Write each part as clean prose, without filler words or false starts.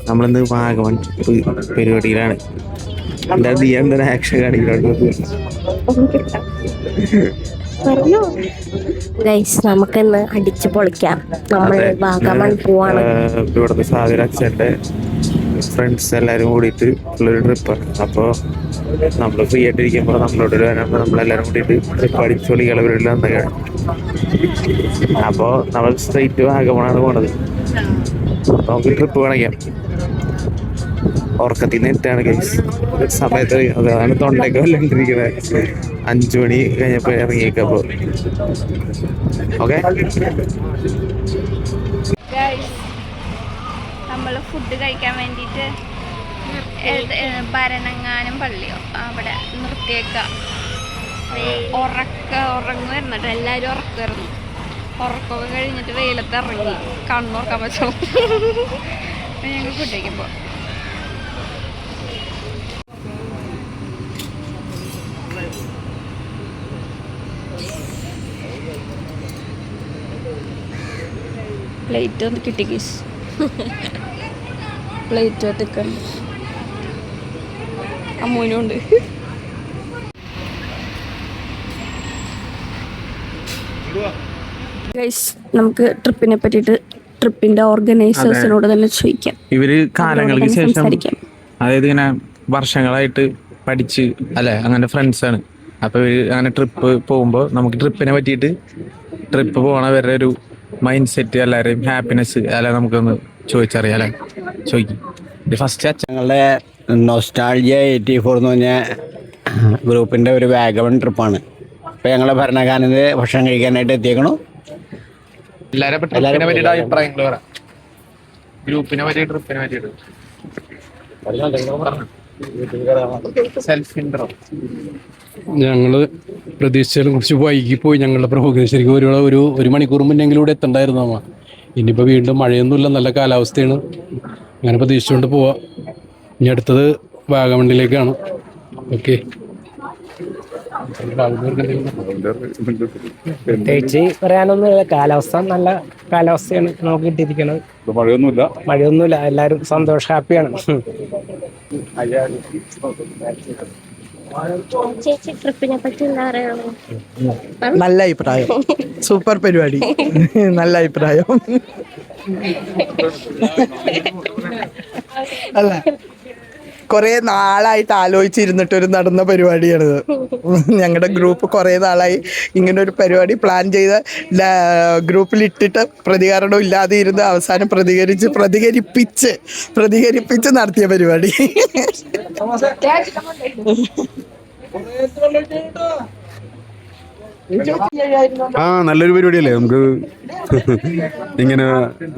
നമ്മളിന്ന് വാഗമൺ പരിപാടിയിലാണ്. എന്താ നീ എന്തൊരു ആക്ഷൻ കാണിക്കുന്നത്? നമുക്കിന്ന് അടിച്ചു പൊളിക്കാം. നമ്മൾ വാഗമൺ പോവാണ്. ഇവിടുത്തെ സാഗർ അച്ഛൻ്റെ ഫ്രണ്ട്സ് എല്ലാവരും കൂടിയിട്ട് ഉള്ളൊരു ട്രിപ്പാണ്. അപ്പോൾ നമ്മൾ ഫ്രീ ആയിട്ടിരിക്കുമ്പോൾ നമ്മളോട് വരാമ്പോൾ നമ്മളെല്ലാവരും കൂടിയിട്ട് ട്രിപ്പ് അടിച്ചു പൊളിക്കാൻ പരിപാടിയിൽ വന്നതാണ്. അപ്പോൾ നമ്മൾ സ്ട്രെയിറ്റ് വാഗമണാണ് പോണത്. നമുക്ക് ട്രിപ്പ് കാണിക്കാം. ഉറക്കത്തിൽ നിന്ന് എത്താണ് ഗൈസ് സമയത്ത്. അതാണ് തൊണ്ടയൊക്കെ വല്ലണ്ടിരിക്കുന്നത്. 5 മണി കഴിഞ്ഞപ്പോൾ ഇറങ്ങിയേക്കപ്പോൾ. ഓക്കെ, നമ്മൾ ഫുഡ് കഴിക്കാൻ വേണ്ടിയിട്ട് ഭരണങ്ങാനം പള്ളിയോ അവിടെ നിർത്തിയേക്കാം. ഉറങ്ങുമായിരുന്നു കേട്ടോ, എല്ലാവരും ഉറക്കുമായിരുന്നു. ഉറക്കമൊക്കെ കഴിഞ്ഞിട്ട് വെയിലത്ത് ഇറങ്ങി കണ്ണുറക്കാൻ പറ്റുള്ളൂ. ഞങ്ങൾ ഫുഡ് കഴിക്കുമ്പോൾ പ്ലേറ്റ് ഒന്ന് കിട്ടി ഗീസ്. പ്ലേറ്റ് ഒറ്റക്കാൻ അമ്മൂനുണ്ട്. നമുക്ക് ട്രിപ്പിനെ പറ്റിയിട്ട് ട്രിപ്പിന്റെ ഓർഗനൈസേഴ്സിനോട് തന്നെ ചോദിക്കാം. ഇവര് കാലങ്ങൾക്ക് ശേഷം, അതായത് ഇങ്ങനെ വർഷങ്ങളായിട്ട് പഠിച്ച് അല്ലെ അങ്ങനെ ഫ്രണ്ട്സാണ്. അപ്പൊ ഇവര് അങ്ങനെ ട്രിപ്പ് പോകുമ്പോൾ നമുക്ക് ട്രിപ്പിനെ പറ്റിയിട്ട് ട്രിപ്പ് പോകണവരുടെ ഒരു മൈൻഡ് സെറ്റ്, എല്ലാവരെയും ഹാപ്പിനെസ് അല്ലെ നമുക്കൊന്ന് ചോദിച്ചറിയാലേ. ചോദിക്കും. ഫസ്റ്റ് ഞങ്ങളുടെ നൊസ്റ്റാൾജിയ 84 എന്ന് പറഞ്ഞ ഗ്രൂപ്പിൻ്റെ ഒരു വാഗമൺ ട്രിപ്പാണ്. അപ്പോൾ ഞങ്ങളെ ഭരണകാലത്ത് ഭക്ഷണം കഴിക്കാനായിട്ട് എത്തിയേക്കണു. ഗ്രൂപ്പിനെ പറ്റി ട്രിപ്പിനെ പറ്റിയിട്ട് ഞങ്ങൾ പ്രതീക്ഷിച്ചാലും കുറച്ച് വൈകിപ്പോയി. ഞങ്ങളുടെ പ്രോഗ്രാം ശരിക്കും ഒരു മണിക്കൂർ മുന്നെങ്കിലും ഇവിടെ എത്തണ്ടായിരുന്നു അമ്മ. ഇനിയിപ്പോൾ വീണ്ടും മഴയൊന്നുമില്ല, നല്ല കാലാവസ്ഥയാണ്. അങ്ങനെ പ്രതീക്ഷിച്ചുകൊണ്ട് പോവാം. ഇനി അടുത്തത് വാഗമണ്ണിലേക്കാണ്. ഓക്കെ, പ്രത്യേകിച്ച് പറയാനൊന്നുമില്ല. കാലാവസ്ഥ നല്ല കാലാവസ്ഥയാണ് നമുക്ക് കിട്ടിയിരിക്കുന്നത്. മഴയൊന്നുമില്ല. എല്ലാവരും സന്തോഷം, ഹാപ്പിയാണ്. ചേച്ചി ട്രിപ്പിനെ പറ്റി എന്താ പറയുക? നല്ല അഭിപ്രായം, സൂപ്പർ പരിപാടി, നല്ല അഭിപ്രായം. അല്ല, കുറെ നാളായിട്ട് ആലോചിച്ചിരുന്നിട്ടൊരു നടന്ന പരിപാടിയാണിത്. ഞങ്ങളുടെ ഗ്രൂപ്പ് കുറെ നാളായി ഇങ്ങനെ ഒരു പരിപാടി പ്ലാൻ ചെയ്ത് ഗ്രൂപ്പിലിട്ടിട്ട് പ്രതികരണം ഇല്ലാതെ ഇരുന്ന് അവസാനം പ്രതികരിപ്പിച്ച് നടത്തിയ പരിപാടി. നല്ലൊരു പരിപാടിയല്ലേ. നമുക്ക് ഇങ്ങനെ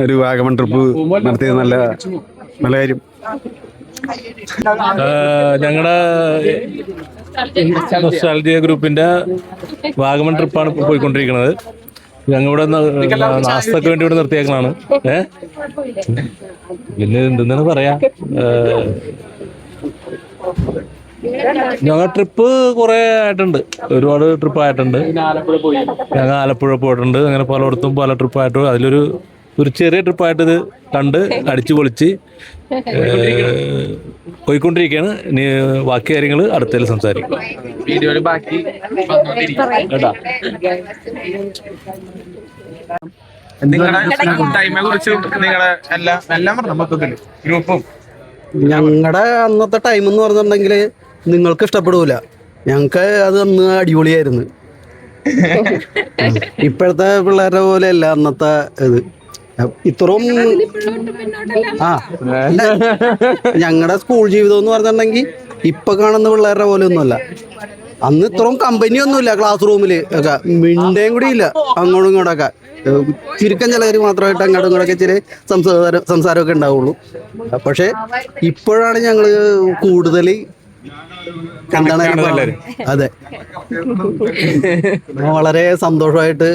ഒരു വാഗമൺ ട്രിപ്പ് നടത്തിയത് നല്ല കാര്യം. ഞങ്ങളുടെ നൊസ്റ്റാൾജിയ ഗ്രൂപ്പിന്റെ വാഗമൺ ട്രിപ്പാണ് ഇപ്പോൾ പോയിക്കൊണ്ടിരിക്കുന്നത്. ഞങ്ങളിവിടെ നാസ്തക്ക് വേണ്ടി ഇവിടെ നിർത്തിയേക്കണാണ്. പിന്നെ എന്തെന്നാണ് പറയാ, ഞങ്ങൾ ട്രിപ്പ് കുറെ ആയിട്ടുണ്ട്, ഒരുപാട് ട്രിപ്പ് ആയിട്ടുണ്ട്. ഞങ്ങൾ ആലപ്പുഴ പോയിട്ടുണ്ട്. അങ്ങനെ പലയിടത്തും പല ട്രിപ്പായിട്ട് അതിലൊരു ചെറിയ ട്രിപ്പായിട്ട് ഇത് കണ്ട് അടിച്ചു പൊളിച്ച് പോയിക്കൊണ്ടിരിക്കുകയാണ്. ഇനി ബാക്കി കാര്യങ്ങൾ അടുത്തതിൽ സംസാരിക്കും. വീഡിയോയിൽ ബാക്കി കേട്ടാ. നിങ്ങളുടെ കൂട്ടായ്മയെ കുറിച്ച് നിങ്ങളെ എല്ലാം പറഞ്ഞു മൊത്തത്തില് ഗ്രൂപ്പും. ഞങ്ങളുടെ അന്നത്തെ ടൈം എന്ന് പറഞ്ഞിട്ടുണ്ടെങ്കിൽ നിങ്ങൾക്ക് ഇഷ്ടപ്പെടൂല. ഞങ്ങൾക്ക് അത് അന്ന് അടിപൊളിയായിരുന്നു. ഇപ്പോഴത്തെ പിള്ളേരുടെ പോലെ അല്ല അന്നത്തെ ഇത്. ഇത്രയും ഞങ്ങളുടെ സ്കൂൾ ജീവിതം എന്ന് പറഞ്ഞിട്ടുണ്ടെങ്കിൽ ഇപ്പൊ കാണുന്ന പിള്ളേരുടെ പോലെ ഒന്നുമല്ല. അന്ന് ഇത്രയും കമ്പനി ഒന്നുമില്ല. ക്ലാസ് റൂമില് ഒക്കെ മിണ്ടേം കൂടി ഇല്ല. അങ്ങോട്ടും ഇങ്ങോട്ടൊക്കെ ചുരുക്കം ചിലവർ മാത്രമായിട്ട് അങ്ങോട്ടും ഇങ്ങോട്ടൊക്കെ ഇച്ചിരി സംസാരമൊക്കെ ഉണ്ടാവുള്ളൂ. പക്ഷെ ഇപ്പോഴാണ് ഞങ്ങള് കൂടുതൽ എന്താണ്, അതെ, വളരെ സന്തോഷമായിട്ട്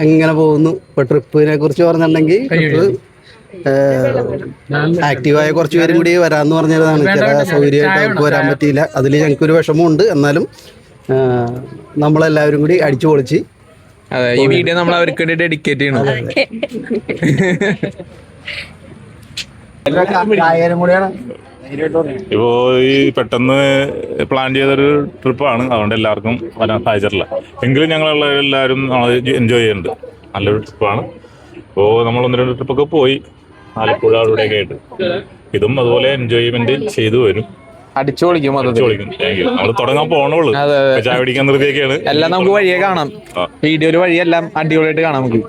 എങ്ങനെ പോകുന്നു. ഇപ്പൊ ട്രിപ്പിനെ കുറിച്ച് പറഞ്ഞിട്ടുണ്ടെങ്കിൽ ട്രിപ്പ് ആക്റ്റീവായ കുറച്ച് പേരും കൂടി വരാമെന്ന് പറഞ്ഞതാണ്. ചില സൗകര്യമായിട്ട് അവർക്ക് വരാൻ പറ്റിയില്ല. അതിൽ ഞങ്ങൾക്കൊരു വിഷമമുണ്ട്. എന്നാലും നമ്മളെല്ലാവരും കൂടി അടിച്ചു പൊളിച്ച് അതെ, ഈ വീഡിയോ നമ്മൾ അവർക്ക് വേണ്ടി ഡെഡിക്കേറ്റ് ചെയ്യണം. ഇപ്പോ ഈ പെട്ടെന്ന് പ്ലാൻ ചെയ്തൊരു ട്രിപ്പാണ്, അതുകൊണ്ട് എല്ലാവർക്കും വരാൻ സാധിച്ചിട്ടില്ല. എങ്കിലും ഞങ്ങളുള്ള എല്ലാവരും എൻജോയ് ചെയ്യുന്നുണ്ട്. നല്ലൊരു ട്രിപ്പാണ്. ഇപ്പോൾ നമ്മൾ 1-2 ട്രിപ്പൊക്കെ പോയി, ആലപ്പുഴ അവിടെയൊക്കെ ആയിട്ട്. ഇതും അതുപോലെ എൻജോയ്മെന്റ് ചെയ്തു വരും. അടിച്ചു പൊളിക്കും. നമ്മൾ തുടങ്ങാൻ പോണുള്ളൂ. ചായ പിടിക്കാൻ നിർത്തിയൊക്കെയാണ്. എല്ലാം നമുക്ക് വഴിയെ കാണാം, വീഡിയോയില് വഴിയെല്ലാം അടിപൊളിയായിട്ട് കാണാം നമുക്ക്.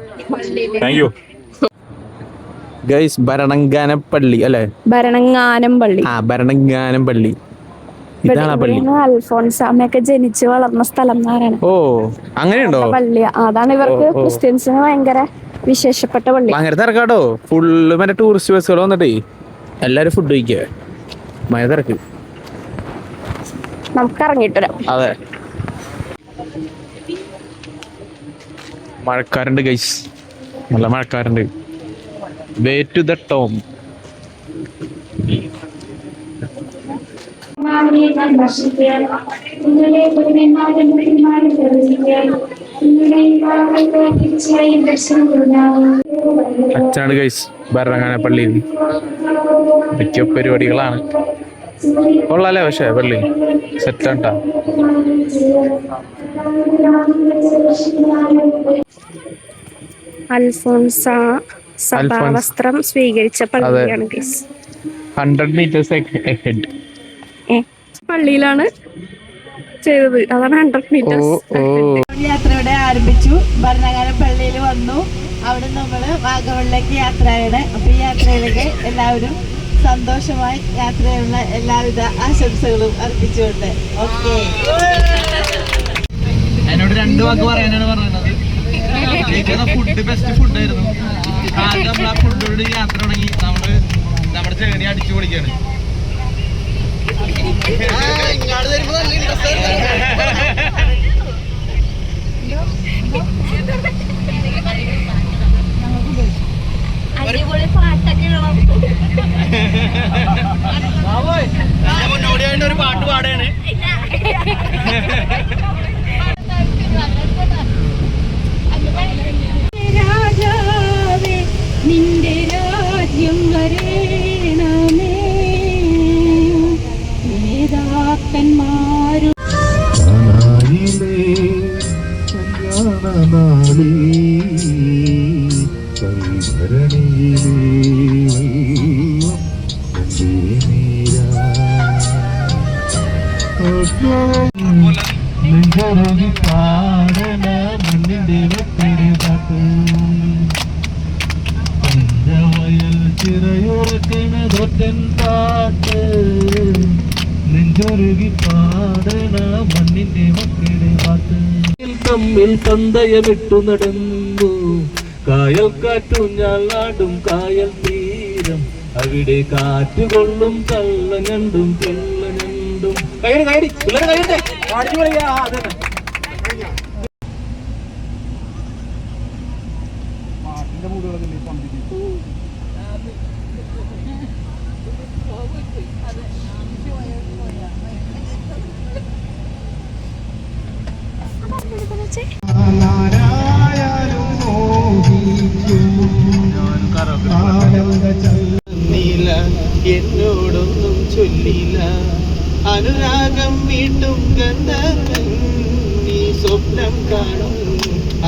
Thank you guys. ഭരണങ്ങാനപ്പള്ളി അല്ലെ? ഭരണങ്ങാനം പള്ളി. ഭരണങ്ങാനം പള്ളി. ഇതാണ് പള്ളി. അൽഫോൻസാമ്മയൊക്കെ ജനിച്ചു വളർന്ന സ്ഥലം എന്നാണ്. ഓ, അങ്ങനെയുണ്ടോ? പള്ളി അതാണ് ഇവർക്ക് ക്രിസ്ത്യൻസിന് ഭയങ്കര വിശേഷപ്പെട്ട പള്ളി. ഭയങ്കര തിരക്കാട്ടോ, ഫുള്ള് മറ്റേ ടൂറിസ്റ്റ് ബസ്സുകൾ വന്നിട്ടേ എല്ലാരും ഫുഡ് കഴിക്കുക. ഭയങ്കര തിരക്ക്. നമുക്ക് ഇറങ്ങിയിട്ട് വരാം. അതെ, മഴക്കാരുണ്ട് ഗൈസ്, നല്ല മഴക്കാരുണ്ട്. Way to the Tom. അച്ഛനാണ് ഗൈസ് ഭരണങ്ങാനപ്പള്ളിയിൽ. മിക്ക പരിപാടികളാണ്. കൊള്ളാല്ലേ പക്ഷേ പള്ളി സെറ്റാണ്ടാ. അൽഫോൻസ സഭാവസ്ത്രം സ്വീകരിച്ച പള്ളിയാണ് ഗൈസ്. 100 meters ahead. പള്ളിയിലാണ് ചെയ്തത്, അതാണ് 100 meters. യാത്ര ഇവിടെ ആരംഭിച്ചു. ഭരണങ്ങാനം പള്ളിയിൽ വന്നു. അവിടെ നമ്മള് വാഗമണിലേക്ക് യാത്രയാണ്. അപ്പൊ ഈ യാത്രയിലേക്ക് എല്ലാവരും സന്തോഷമായി യാത്രയുള്ള എല്ലാവിധ ആശംസകളും അർപ്പിച്ചുകൊണ്ട് ഓക്കെ. എന്നോട് 2 വാക്ക് പറയാനാണ് പറയുന്നത്. ഫുഡ് ബെസ്റ്റ് ഫുഡായിരുന്നു. നമ്മൾ ആ ഫുഡോട് യാത്ര തുടങ്ങി നമ്മള് നമ്മുടെ ചേണി അടിച്ചു പൊളിക്കാണ്. അടിപൊളി പാട്ടൊക്കെ മുന്നോടിയായിട്ട് ഒരു പാട്ട് പാടാണ്. രാജാവേ നിന്റെ രാജ്യം വരേണമേ, നേതാക്കന്മാരും നെഞ്ചൊരുകി പാടണ മണ്ണിന്റെ മക്കളുടെ പാട്ട്. തമ്മിൽ തന്തയമിട്ടു നടന്നു കായൽ കാറ്റൂഞ്ഞാലാടും കായൽ തീരം. അവിടെ കാറ്റുകൊള്ളും കള്ളഞ്ഞണ്ടും പിള്ളഞ്ഞണ്ടും. കയറി കയറി പിള്ളേരെ കയറട്ടെ, പാടിച്ചു പറയാ. അതന്നെ എന്നോടൊന്നും ചൊല്ലില്ല. അനുരാഗം വീട്ടും ഗന്ധർവൻ നീ സ്വപ്നം കാണും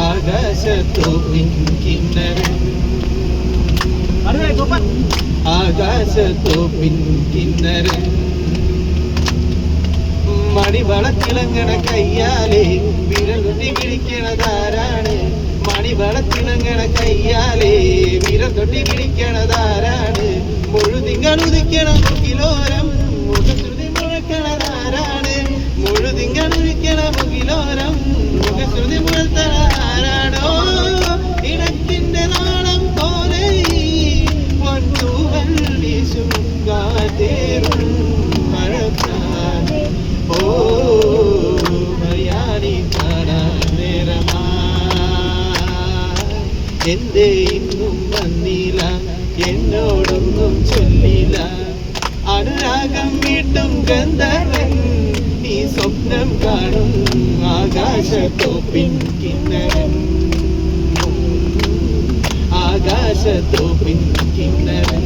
ആകാശത്തോപ്പിൻ കിന്നരൻ. ആകാശത്തോപ്പിൻ കിന്നരൻ. മണിവളത്തിളങ്ങണ കയ്യാലെ വിരൽ തൊട്ടി പിടിക്കണതാരാണ്? മണിവളത്തിളങ്ങണ കയ്യാലെ വിരൽ തൊട്ടി പിടിക്കണതാരാണ്? മുഴുതിങ്കൾ ഉദിക്കണ മുകിലോരം മുഖശ്രുതി മുഴക്കണതാരാണ്? മുഴുതിങ്കൾ ഉദിക്കണ മുകിലോരം മുഖശ്രുതി മുഴത്തണതാരാണോ? ഇടത്തിന്റെ നാളം പോലെ പൊന്തൂവൽ വീശും കാറ്റേറും മഴക്കാൽ. ഓ മയാനി കാണാൻ നേരമാ എന്തേ ഇന്നും വന്നില്ല, എന്നോടൊന്നും ചൊല്ലില്ല. അനുരാഗം വീട്ടും ഗന്ധർവൻ നീ സ്വപ്നം കാണും ആകാശത്തോപ്പിൻ കിന്നരൻ. ആകാശത്തോപ്പിൻ കിന്നരൻ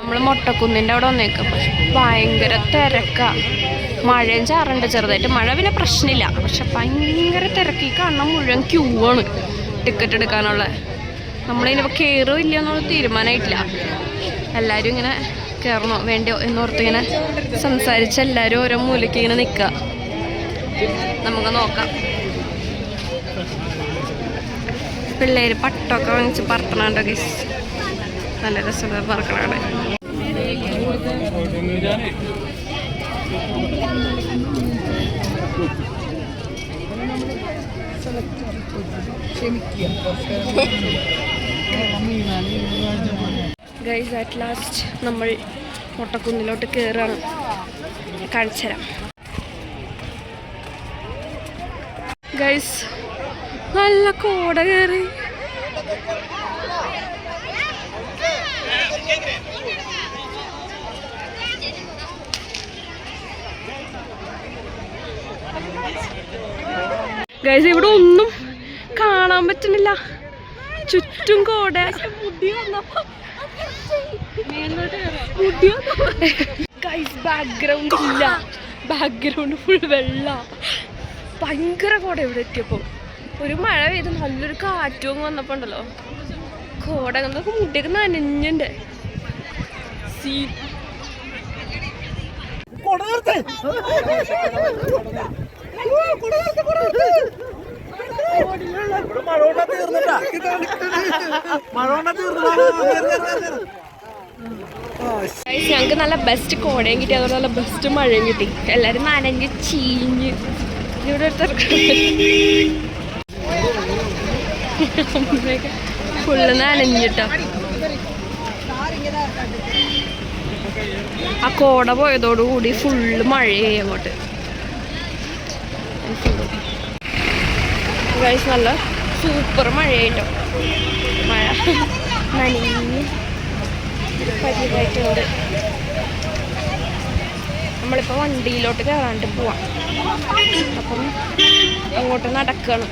നമ്മൾ മൊട്ടക്കുന്നിൻ്റെ അവിടെ വന്നേക്കാം. പക്ഷെ ഭയങ്കര തിരക്കാ. മഴയും ചാറുണ്ട് ചെറുതായിട്ട്. മഴ പിന്നെ പ്രശ്നമില്ല, പക്ഷെ ഭയങ്കര തിരക്ക്. ഈ കാണാൻ മുഴുവൻ ക്യൂ ആണ് ടിക്കറ്റ് എടുക്കാനുള്ള. നമ്മളിതിനിപ്പോൾ കയറോ ഇല്ല എന്നുള്ള തീരുമാനമായിട്ടില്ല. എല്ലാവരും ഇങ്ങനെ കയറണോ വേണ്ടയോ എന്നോർത്ത് ഇങ്ങനെ സംസാരിച്ച് എല്ലാവരും ഓരോ മൂലയ്ക്ക് ഇങ്ങനെ നിൽക്കുക. നമുക്ക് നോക്കാം. പിള്ളേർ പട്ടമൊക്കെ വാങ്ങിച്ച് പറത്തണുണ്ടോ ഗൈസ്. നല്ല രസമുള്ള പറക്കണവിടെ. ഗൈസ് അറ്റ് ലാസ്റ്റ് നമ്മൾ മൊട്ടക്കുന്നിലോട്ട് കയറാണ്. കാണിച്ചുതരാം ഗൈസ്. നല്ല കോട കയറി. ഗൈസ് ഇവിടെ ഒന്നും കാണാൻ പറ്റുന്നില്ല, ചുറ്റും കോട. ഗൈസ് ബാക്ക്ഗ്രൗണ്ട് ഇല്ല, ബാക്ക്ഗ്രൗണ്ട് ഫുൾ വെള്ള. ഭയങ്കര കോട ഇവിടെ എത്തിയപ്പോൾ. ഒരു മഴ പെയ്ത് നല്ലൊരു കാറ്റും വന്നപ്പോൾ ഉണ്ടല്ലോ, കോട എന്നൊക്കെ മുട്ടിയൊക്കെ നനഞ്ഞുണ്ട്. ഞങ്ങൾക്ക് നല്ല ബെസ്റ്റ് കോടയും കിട്ടി, അതുപോലെ നല്ല ബെസ്റ്റ് മഴയും കിട്ടി. എല്ലാരും നനഞ്ഞ് ചീഞ്ഞ് ഇവിടെ ഫുള്ള് നനഞ്ഞിട്ടോ. ആ കോട പോയതോടുകൂടി ഫുള്ള് മഴയായി അങ്ങോട്ട്. ഗൈസ് നല്ല സൂപ്പർ മഴയായിട്ടോ. മഴ നനഞ്ഞ് പതിവായിട്ടുണ്ട്. നമ്മളിപ്പോൾ വണ്ടിയിലോട്ട് കയറാണ്ട് പോവാം. അപ്പം അങ്ങോട്ട് നടക്കണം.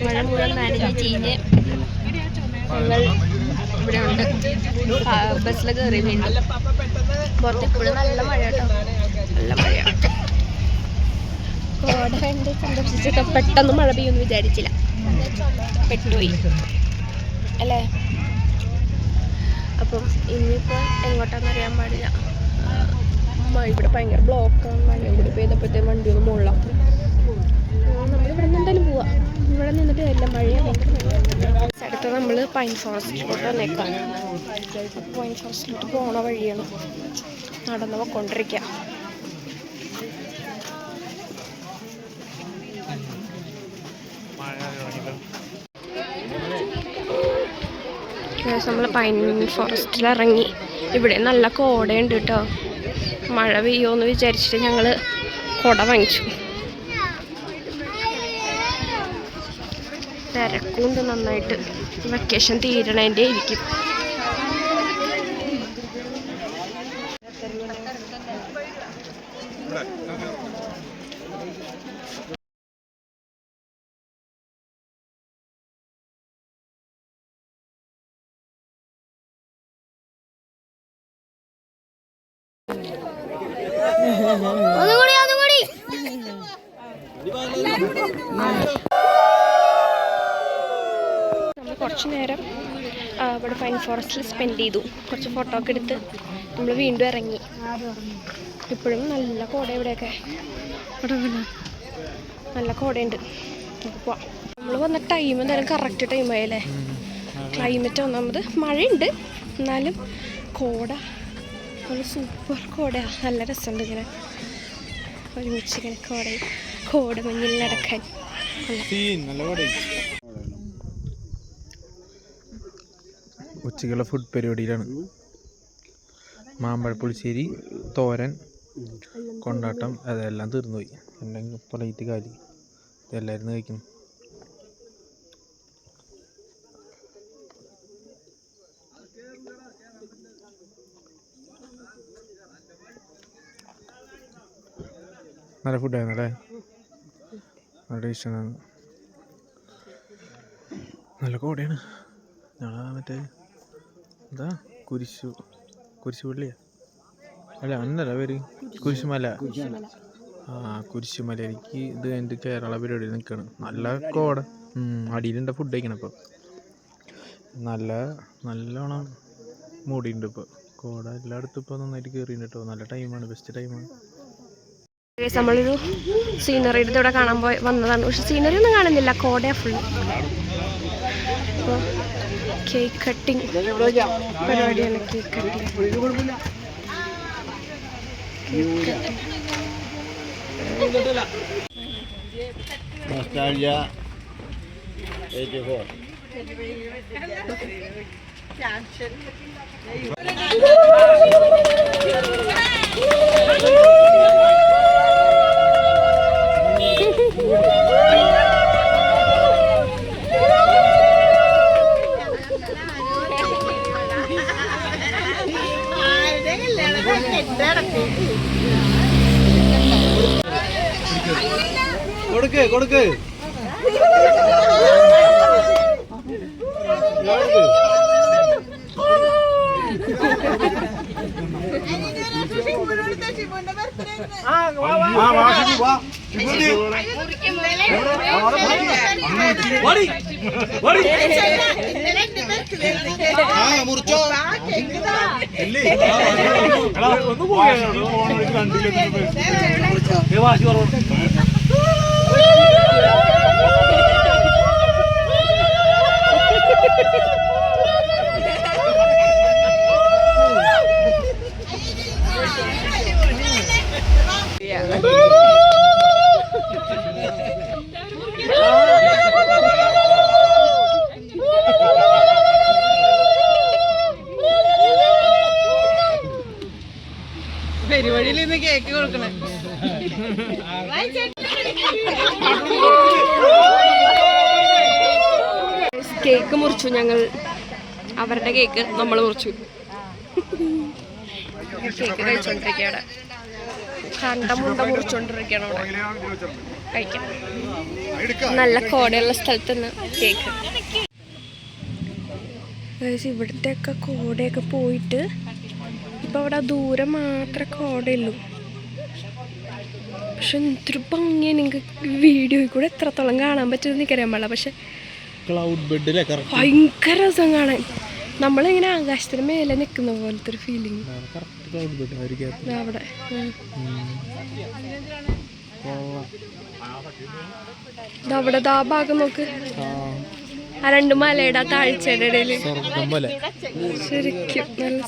മഴ മുഴുവൻ നനഞ്ഞ് ചീഞ്ഞ് ഞങ്ങൾ ഇവിടെ ഉണ്ട്. ബസ്സിൽ കയറി വീണ്ടും. പുറത്ത് ഇപ്പോഴും നല്ല മഴ കേട്ടോ, നല്ല മഴയാണ്. കോട കണ്ട് സന്തോഷിച്ചിട്ട് പെട്ടെന്ന് മഴ പെയ്യുമെന്ന് വിചാരിച്ചില്ല, പെട്ടുപോയി അല്ലേ. അപ്പം ഇനിയിപ്പോൾ എങ്ങോട്ടാന്ന് അറിയാൻ പാടില്ല. ഇവിടെ ഭയങ്കര ബ്ലോക്കാണ്. മഴയും കൂടി പെയ്തപ്പോഴത്തേ വണ്ടിയൊന്നും മുകളിലാണ്. നമ്മളിവിടെ നിന്ന് എന്തായാലും പോവാം. ഇവിടെ നിന്നിട്ട് എല്ലാം മഴയാണ്. അടുത്ത നമ്മൾ പൈൻ ഫോറസ്റ്റിലോട്ട് വന്നേക്കാം. പൈൻ ഫോറസ്റ്റിലോട്ട് പോണ വഴിയാണ് നടന്ന് പോയിക്കൊണ്ടിരിക്കുക. നമ്മൾ പൈൻ ഫോറസ്റ്റിൽ ഇറങ്ങി. ഇവിടെ നല്ല കോടയുണ്ട് കേട്ടോ. മഴ പെയ്യുമെന്ന് വിചാരിച്ചിട്ട് ഞങ്ങൾ കുട വാങ്ങിച്ചു. തിരക്കുണ്ട് നന്നായിട്ട്. വെക്കേഷൻ തീരണേൻ്റെ ഇരിക്കും. നമ്മൾ കുറച്ച് നേരം ഇവിടെ പൈൻ ഫോറസ്റ്റിൽ സ്പെൻഡ് ചെയ്തു. കുറച്ച് ഫോട്ടോ ഒക്കെ എടുത്ത് നമ്മൾ വീണ്ടും ഇറങ്ങി. ഇപ്പോഴും നല്ല കോട ഇവിടെയൊക്കെ. നല്ല കോടയുണ്ട്. നമുക്ക് പോവാം. നമ്മൾ വന്ന ടൈം എന്തായാലും കറക്റ്റ് ടൈമായല്ലേ. ക്ലൈമറ്റ് ഒന്നാമത് മഴയുണ്ട്, എന്നാലും കോട നല്ല സൂപ്പർ കോടയാണ്. നല്ല രസമുണ്ട് ഇങ്ങനെ ഒരുമിച്ച് ഇങ്ങനെ കോട മഞ്ഞിൽ നടക്കാൻ. ഉച്ചയ്ക്കുള്ള ഫുഡ് പരിപാടിയിലാണ്. മാമ്പഴ പുളിശ്ശേരി, തോരൻ, കൊണ്ടാട്ടം, അതെല്ലാം തീർന്നുപോയി. എന്തെങ്കിലും പ്ലേറ്റ് കാലി. ഇതെല്ലാവരും കഴിക്കുന്നു. നല്ല ഫുഡായിരുന്നു അല്ലേ, നല്ല ടേസ്റ്റാണ്. നല്ല കോടയാണ്. ഞങ്ങൾ മറ്റേ എന്താ കുരിശുപള്ളിയാ അല്ല അന്നല്ല പേര് കുരിശുമല. കുരിശുമലയ്ക്ക് ഇത് എൻ്റെ കേരള പരിപാടി നിൽക്കുകയാണ്. നല്ല കോട, അടിയിലുണ്ട് ഫുഡ് കഴിക്കണം. ഇപ്പോൾ നല്ലോണം മൂടിയുണ്ട്. ഇപ്പോൾ കോട എല്ലായിടത്തും ഇപ്പോൾ നന്നായിട്ട് കയറിയിട്ടുണ്ട് കേട്ടോ. നല്ല ടൈമാണ്, ബെസ്റ്റ് ടൈമാണ്. നമ്മളൊരു സീനറിയുടെ ഇവിടെ കാണാൻ വന്നതാണ്. പക്ഷെ സീനറി ഒന്നും കാണുന്നില്ല, കോടയാ ഫുള്ള്. അപ്പോൾ കേക്ക് കട്ടിങ് പരിപാടിയാണ്. കേക്ക് കട്ടിങ് കൊടുക്ക് മുറിച്ചോ പരിപാടിയിൽ നിന്ന് കേക്ക് കൊടുക്കണേ. കേക്ക് മുറിച്ചു ഞങ്ങൾ. അവരുടെ കേക്ക് നമ്മൾ മുറിച്ചു. കേക്ക് കഴിച്ചോണ്ടിരിക്കുകയാണ്. കണ്ട മുണ്ട മുറിച്ചോണ്ടിരിക്കുകയാണ് അവിടെ. കഴിക്കാം. നല്ല കോടയുള്ള സ്ഥലത്ത് നിന്ന് കേക്ക്. ഇവിടുത്തെ ഒക്കെ കോടയൊക്കെ പോയിട്ട് ഇപ്പം അവിടെ ദൂരെ മാത്രമേ കോടയുള്ളൂ. പക്ഷെ എന്തൊരു ഭംഗിയാണ്. നിങ്ങൾക്ക് വീഡിയോയിൽ കൂടെ എത്രത്തോളം കാണാൻ പറ്റുമെന്ന് എനിക്കറിയാൻ പാടില്ല. പക്ഷെ ക്ലൗഡ് ബെഡിലെ ഭയങ്കര രസം കാണാൻ. നമ്മളിങ്ങനെ ആകാശത്തിന് മേലെ നിൽക്കുന്ന പോലത്തെ ഒരു ഫീലിംഗ് അവിടെ. അവിടെ ആ ഭാഗം നോക്ക്, ആ രണ്ട് മലയുടെ താഴ്ചയുടെ ഇടയിൽ ശരിക്കും നല്ല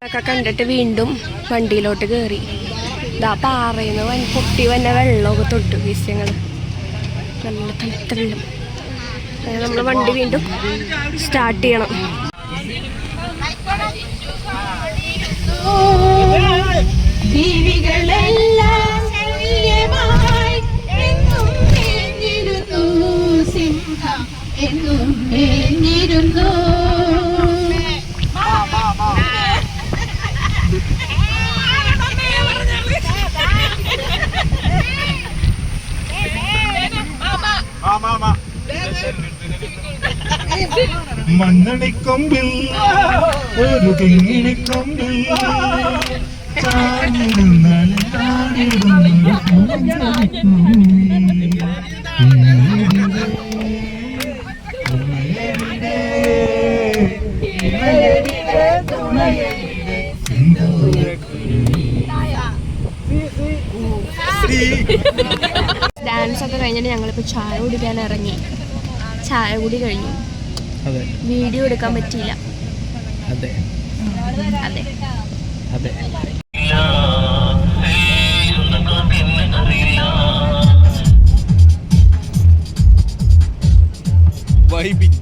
ഒക്കെ കണ്ടിട്ട് വീണ്ടും വണ്ടിയിലോട്ട് കയറി. ഇതാ പാറയിന്ന് പൊട്ടി വന്ന വെള്ളമൊക്കെ തൊട്ടു വിഷയങ്ങൾ. നല്ല തണുത്ത വെള്ളം. നമ്മൾ വണ്ടി വീണ്ടും സ്റ്റാർട്ട് ചെയ്യണം. ജീവികളെല്ലാം സിംഹം എന്നും മേഞ്ഞിരുന്നു. മണ്ണണിക്കൊമ്പിൽ ഒരു തെങ്ങിണിക്കൊമ്പിൽ ചായ കുടിക്കാൻ ഇറങ്ങി. ചായ കുടി കഴിഞ്ഞു. അതെ വീഡിയോ എടുക്കാൻ പറ്റിയില്ല. അതെ അതെ അതെ വൈബിങ്.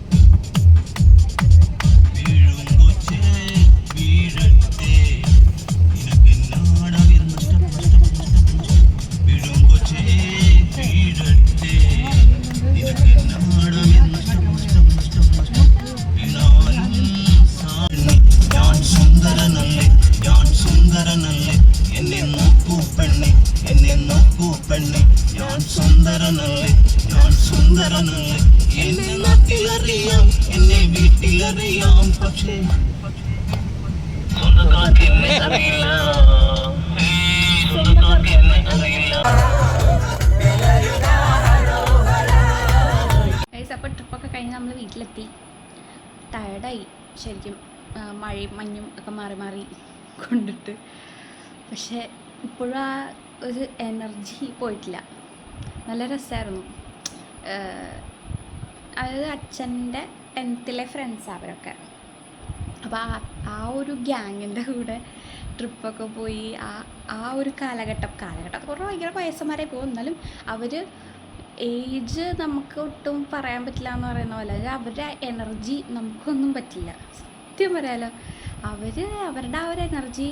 അപ്പോൾ ട്രിപ്പൊക്കെ കഴിഞ്ഞ് നമ്മൾ വീട്ടിലെത്തി. ടയർഡായി ശരിക്കും, മഴയും മഞ്ഞും ഒക്കെ മാറി മാറി കൊണ്ടിട്ട്. പക്ഷേ ഇപ്പോഴും ആ ഒരു എനർജി പോയിട്ടില്ല. നല്ല രസമായിരുന്നു. അതായത് അച്ഛൻ്റെ 10th ഫ്രണ്ട്സാണ് അവരൊക്കെ. അപ്പോൾ ആ ഒരു ഗ്യാങ്ങിൻ്റെ കൂടെ ട്രിപ്പൊക്കെ പോയി. ആ ഒരു കാലഘട്ടം കുറേ ഭയങ്കര വയസ്സന്മാരെ പോകും. എന്നാലും അവർ ഏജ് നമുക്ക് ഒട്ടും പറയാൻ പറ്റില്ല എന്ന് പറയുന്ന പോലെ അവരുടെ എനർജി നമുക്കൊന്നും പറ്റില്ല. സത്യം പറയാലോ, അവരുടെ ആ ഒരു എനർജി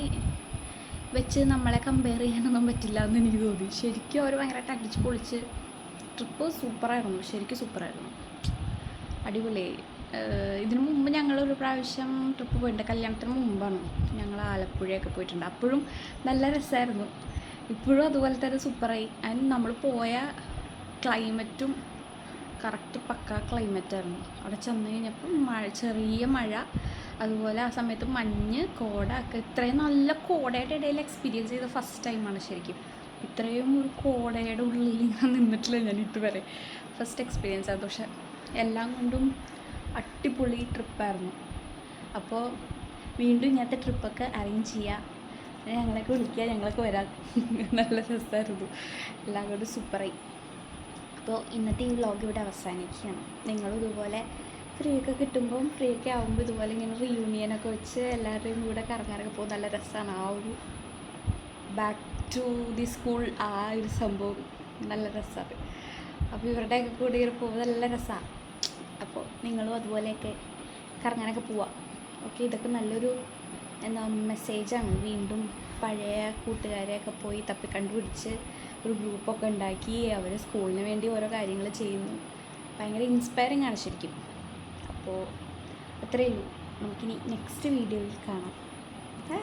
വെച്ച് നമ്മളെ കമ്പയർ ചെയ്യാനൊന്നും പറ്റില്ല എന്ന് എനിക്ക് തോന്നി. ശരിക്കും അവർ ഭയങ്കരമായിട്ട് അടിച്ച് പൊളിച്ച്. ട്രിപ്പ് സൂപ്പറായിരുന്നു, ശരിക്കും സൂപ്പറായിരുന്നു, അടിപൊളിയായി. ഇതിനു മുമ്പ് ഞങ്ങളൊരു പ്രാവശ്യം ട്രിപ്പ് പോയിട്ടുണ്ട്. കല്യാണത്തിന് മുമ്പാണ് ഞങ്ങൾ ആലപ്പുഴയൊക്കെ പോയിട്ടുണ്ട്. അപ്പോഴും നല്ല രസമായിരുന്നു. ഇപ്പോഴും അതുപോലെ തന്നെ സൂപ്പറായി. അതിന് നമ്മൾ പോയ ക്ലൈമറ്റും കറക്റ്റ് പക്കാ ക്ലൈമറ്റായിരുന്നു. അവിടെ ചെന്ന് കഴിഞ്ഞപ്പം ചെറിയ മഴ, അതുപോലെ ആ സമയത്ത് മഞ്ഞ്, കോട ഒക്കെ. ഇത്രയും നല്ല കോടയുടെ ഇടയിൽ എക്സ്പീരിയൻസ് ചെയ്ത ഫസ്റ്റ് ടൈമാണ് ശരിക്കും. ഇത്രയും ഒരു കോടയുടെ ഉള്ളിൽ ഞാൻ നിന്നിട്ടില്ല ഞാൻ ഇതുവരെ. ഫസ്റ്റ് എക്സ്പീരിയൻസ് ആയിരുന്നു. പക്ഷെ എല്ലാം കൊണ്ടും അടിപൊളി ട്രിപ്പായിരുന്നു. അപ്പോൾ വീണ്ടും ഇങ്ങനത്തെ ട്രിപ്പൊക്കെ അറേഞ്ച് ചെയ്യുക, ഞങ്ങളൊക്കെ വിളിക്കുക, ഞങ്ങളൊക്കെ വരാം. നല്ല രസമായിരുന്നു, എല്ലാം കൊണ്ടും സൂപ്പറായി. അപ്പോൾ ഇന്നത്തെ ഈ വ്ളോഗ് ഇവിടെ അവസാനിക്കുകയാണ്. നിങ്ങളും ഇതുപോലെ ഫ്രീ ഒക്കെ കിട്ടുമ്പം, ഫ്രീ ഒക്കെ ആകുമ്പോൾ ഇതുപോലെ ഇങ്ങനെ റീയൂണിയനൊക്കെ വെച്ച് എല്ലാവരുടെയും കൂടെ കറങ്ങാനൊക്കെ പോകും. നല്ല രസമാണ്. ആ ഒരു ബാക്ക് ടു ദി സ്കൂൾ, ആ ഒരു സംഭവം നല്ല രസമാണ്. അപ്പോൾ ഇവരുടെയൊക്കെ കൂടെ ഇങ്ങനെ പോകുമ്പോൾ നല്ല രസമാണ്. അപ്പോൾ നിങ്ങളും അതുപോലെയൊക്കെ കറങ്ങാനൊക്കെ പോവാം. ഓക്കെ, ഇതൊക്കെ നല്ലൊരു മെസ്സേജാണ്. വീണ്ടും പഴയ കൂട്ടുകാരെയൊക്കെ പോയി തപ്പി കണ്ടുപിടിച്ച് ഒരു ഗ്രൂപ്പൊക്കെ ഉണ്ടാക്കി അവർ സ്കൂളിന് വേണ്ടി ഓരോ കാര്യങ്ങൾ ചെയ്യുന്നു. ഭയങ്കര ഇൻസ്പയറിംഗ് ആണ് ശരിക്കും. അപ്പോൾ അത്രയേ ഉള്ളൂ. നമുക്കിനി നെക്സ്റ്റ് വീഡിയോയിൽ കാണാം. ബൈ.